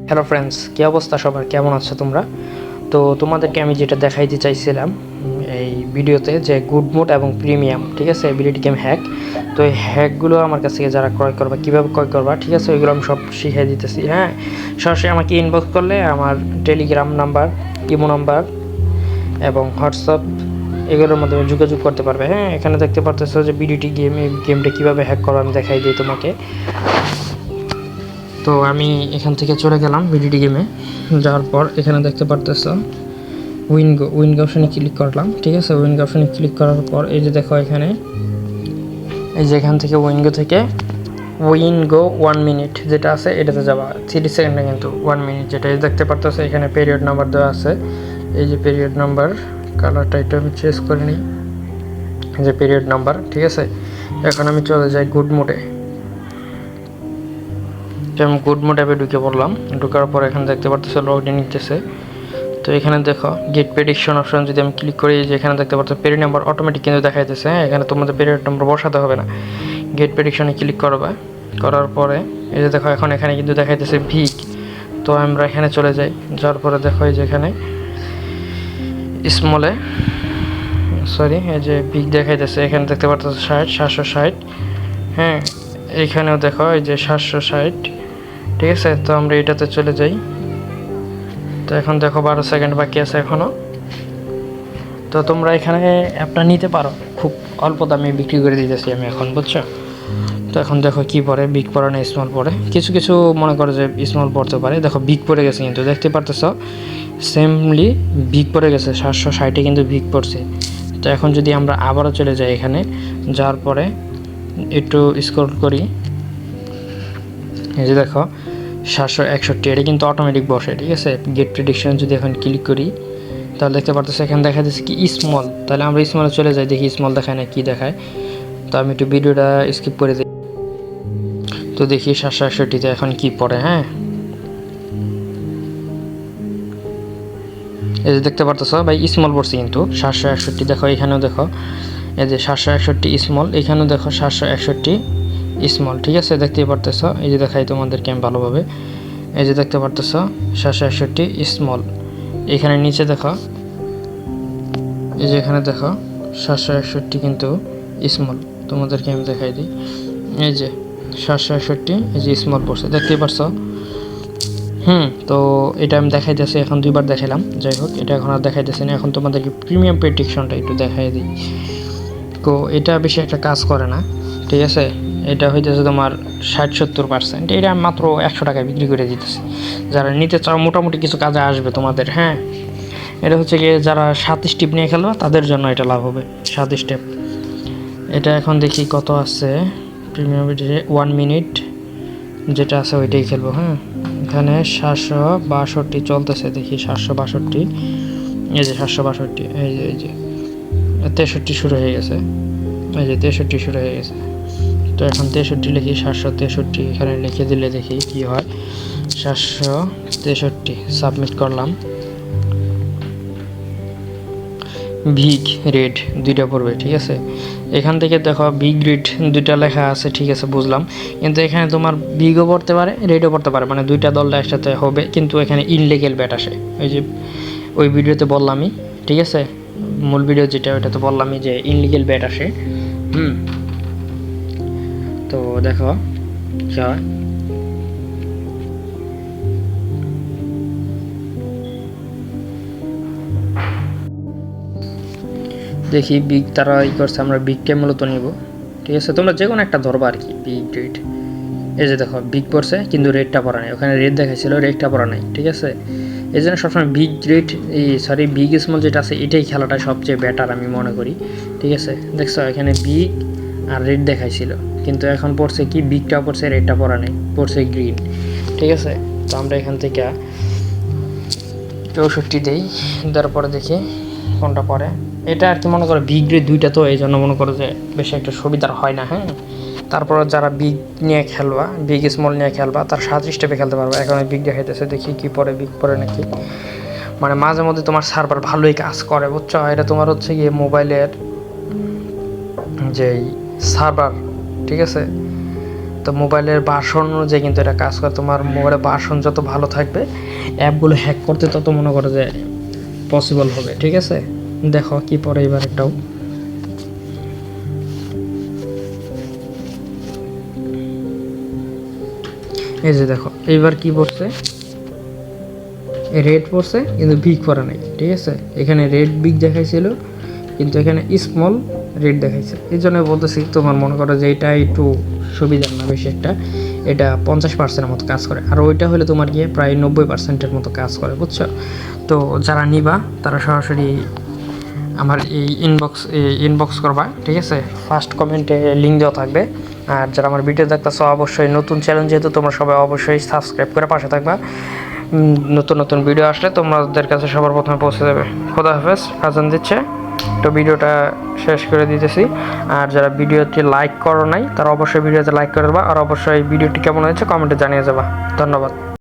Hello friends, কী অবস্থা সবার? কেমন আছো তোমরা? তো তোমাদেরকে আমি যেটা দেখাইতে চাইছিলাম এই ভিডিওতে, যে গুড মোড এবং প্রিমিয়াম, ঠিক আছে, এবিলিটি গেম হ্যাক। তো এই হ্যাকগুলো আমার কাছ থেকে যারা ক্রয় করবা, কীভাবে ক্রয় করবা, ঠিক আছে, ওইগুলো আমি সব শিখিয়ে দিতেছি। হ্যাঁ, সরাসরি আমাকে ইনবক্স করলে আমার টেলিগ্রাম নাম্বার, ইমো নাম্বার এবং হোয়াটসঅ্যাপ এগুলোর মাধ্যমে যোগাযোগ করতে পারবে। হ্যাঁ, এখানে দেখতে পারতেছো যে বিডিটি গেম, এই গেমটা কীভাবে হ্যাক করবো আমি দেখাই দিই তোমাকে। তো আমি এখান থেকে চলে গেলাম বিডিটি গেমে। যাওয়ার পর এখানে দেখতে পারতেছ উইনগো অপশানে ক্লিক করলাম, ঠিক আছে। উইনগো অপশানে ক্লিক করার পর এই যে দেখো এখানে, এই যে এখান থেকে উইনগো 1 মিনিট যেটা আছে এটাতে যাবা। 30 সেকেন্ডে কিন্তু 1 মিনিট, যেটা দেখতে পারতেছো এখানে পিরিয়ড নাম্বার দেওয়া আছে। এই যে পিরিয়ড নাম্বার, কালারটা এটা আমি চেঞ্জ করে নিই, এই যে পিরিয়ড নাম্বার, ঠিক আছে। এখন আমি চলে যাই গুড মোডে। আমি গুড মোড অ্যাপে ঢুকে পড়লাম। ঢোকার পর এখানে দেখতে পারতেছো লগ ইন নিতেছে। তো এখানে দেখো গেট প্রেডিকশন অপশন যদি আমি ক্লিক করি, যে এখানে দেখতে পাচ্ছ পিরিয়ড নাম্বার অটোমেটিক কিন্তু দেখাইতেছে। হ্যাঁ, এখানে তোমাদের পিরিয়ড নাম্বার বসাতে হবে না। গেট প্রেডিকশনে ক্লিক করবা, করার পরে এই যে দেখো এখন এখানে কিন্তু দেখাইতেছে ভিক। তো আমরা এখানে চলে যাই। যাওয়ার পরে দেখো এই যে এখানে স্মলে, সরি, এই যে ভিক দেখাইতেছে। এখানে দেখতে পাচ্ছ 760। হ্যাঁ, এইখানেও দেখো এই যে 760, ঠিক আছে। তো আমরা এটাতে চলে যাই। তো এখন দেখো 12 সেকেন্ড বাকি আছে এখনও। তো তোমরা এখানে অ্যাপটা নিতে পারো, খুব অল্প দামে বিক্রি করে দিতেছি আমি এখন, বুঝছো। তো এখন দেখো কি পড়ে, বিগ পড়ে না স্মল পড়ে। কিছু কিছু মনে করো যে স্মল পড়তে পারে। দেখো বিগ পড়ে গেছে, কিন্তু দেখতে পারতেছ সেমলি বিগ পড়ে গেছে, 760 কিন্তু বিগ পড়ছে। তো এখন যদি আমরা আবারও চলে যাই এখানে, যাওয়ার পরে একটু স্ক্রল করি, এই যে দেখো 761, এটা কিন্তু অটোমেটিক বসে, ঠিক আছে। গেট প্রেডিকশন যদি এখন ক্লিক করি, তাহলে দেখতে পারতেছে এখানে দেখা যাচ্ছে কি স্মল। তাহলে আমরা স্মলে চলে যাই, দেখি স্মল দেখায় না কি দেখায়। তো আমি একটু ভিডিওটা স্কিপ করে দিই। তো দেখি 761তে এখন কি পড়ে। হ্যাঁ, এই যে দেখতে পারতেছো ভাই স্মল পড়ছে কিন্তু 761। দেখো এখানেও দেখো এই যে 761 স্মল, এখানেও দেখো 761 স্মল, ঠিক আছে। দেখতেই পারতেছো, এই যে দেখাই তোমাদেরকে আমি ভালোভাবে। এই যে দেখতে পারতেছো 761 স্মল। এখানে নিচে দেখো, এই যে এখানে দেখো 761 কিন্তু স্মল। তোমাদেরকে আমি দেখাই দিই, এই যে 761, এই যে স্মল পড়ছে, দেখতেই পারছো। তো এটা আমি দেখাইতেছি, এখন 2বার দেখাইলাম। যাই হোক, এটা এখন আর দেখাইতেছি না। এখন তোমাদেরকে প্রিমিয়াম প্রেডিকশনটা একটু দেখাই দিই। তো এটা বেশি একটা কাজ করে না, ঠিক আছে। এটা হইতেছে তোমার 60-70%। এটা মাত্র 100 টাকায় বিক্রি করে দিতেছি। যারা নিতে চাও মোটামুটি কিছু কাজে আসবে তোমাদের। হ্যাঁ, এটা হচ্ছে গিয়ে যারা 7 স্টেপ নিয়ে খেলবে তাদের জন্য এটা লাভ হবে, 7 স্টেপ। এটা এখন দেখি কত আছে প্রিমিয়াম 1 মিনিট যেটা আছে ওইটাই খেলবো। হ্যাঁ, এখানে 762 চলতেছে, দেখি 762, এই যে 762, এই যে 63 শুরু হয়ে গেছে, এই যে 63 শুরু হয়ে গেছে। তো এখন 63 লিখি, 763 এখানে লিখে দিলে দেখি কি হয়। 763 সাবমিট করলাম। বিগ রেড 2টা পড়বে, ঠিক আছে। এখান থেকে দেখো বিগ রেড 2টা লেখা আছে, ঠিক আছে, বুঝলাম। কিন্তু এখানে তোমার বিগও পড়তে পারে, রেডও পড়তে পারে, মানে 2টা দলটা একসাথে হবে। কিন্তু এখানে ইনলিগেল ব্যাট আসে, ওই যে ওই ভিডিওতে বললামই, ঠিক আছে। মূল ভিডিও যেটা, ওইটাতে বললামই যে ইনলিগেল ব্যাট আসে। তো দেখো কি হয়। দেখি বিগ তারা করছে, আমরা বিগটা মূলত নিব, ঠিক আছে। তোমরা যে কোনো একটা ধরবা আর কি, বিগ রেড। এই যে দেখো বিগ পড়ছে কিন্তু রেডটা পড়া নেই, ওখানে রেড দেখাইছিল, রেডটা পড়া নেই, ঠিক আছে। এই জন্য সবসময় বিগ রেড, বিগ স্মল যেটা আছে এটাই খেলাটা সবচেয়ে বেটার আমি মনে করি, ঠিক আছে। দেখছো এখানে বিগ আর রেড দেখাইছিল, কিন্তু এখন পড়ছে কি, বিগটা পড়ছে, রেডটা পড়া নেই, পড়ছে গ্রিন, ঠিক আছে। তো আমরা এখান থেকে 64 দেই, তারপরে দেখি কোনটা পড়ে। এটা আর কি মনে করো বিগ রেড 2টা, তো এই জন্য মনে করো যে বেশি একটা সুবিধার হয় না। হ্যাঁ, তারপর যারা বিগ নিয়ে খেলবা, বিগ স্মল নিয়ে খেলবা, তার 7 স্টেপে খেলতে পারবা। এখন বিগ দেখাইতেছে, দেখি কি পরে, বিগ পরে নাকি। মানে মাঝে মধ্যে তোমার সার্ভার ভালোই কাজ করে, বুঝছো। এটা তোমার হচ্ছে গিয়ে মোবাইলের যেই সার্ভার, ঠিক আছে, তো মোবাইলের ভার্সন অনুযায়ী কিন্তু এটা কাজ করে। তোমার মোবাইলের ভার্সন যত ভালো থাকবে অ্যাপগুলো হ্যাক করতে তত মনে করো যে পসিবল হবে। ঠিক আছে, দেখো কি পরে এবার একটাও এই যে দেখো এইবার কি পড়ছে, রেড পড়ছে কিন্তু বিগ পড়ে নাই। ঠিক আছে, এখানে রেড বিগ দেখাইছিল কিন্তু এখানে স্মল রেড দেখাইছে। এই জন্য বলতেছি তোমার মনে করো যে এটা একটু সুবিধার না বেশি একটা, এটা 50% মতো কাজ করে, আর ওইটা হলে তোমার গিয়ে প্রায় 90% মতো কাজ করে, বুঝছো? তো যারা নিবা তারা সরাসরি আমার এই ইনবক্স করবা। ঠিক আছে, ফার্স্ট কমেন্টে লিঙ্ক দেওয়া থাকবে। আর যারা আমার ভিডিও দেখতেছো অবশ্যই নতুন চ্যানেল যেহেতু তোমরা সবাই অবশ্যই সাবস্ক্রাইব করে পাশে থাকবা। নতুন নতুন ভিডিও আসলে তোমাদের কাছে সবার প্রথমে পৌঁছে যাবে। খোদা হাফেজ, আজান দিচ্ছে, তো ভিডিওটা শেষ করে দিতেছি। আর যারা ভিডিওটি লাইক করো নাই তারা অবশ্যই ভিডিওতে লাইক করে দেবা, আর অবশ্যই ভিডিওটি কেমন হয়েছে কমেন্টে জানিয়ে যাবা। ধন্যবাদ।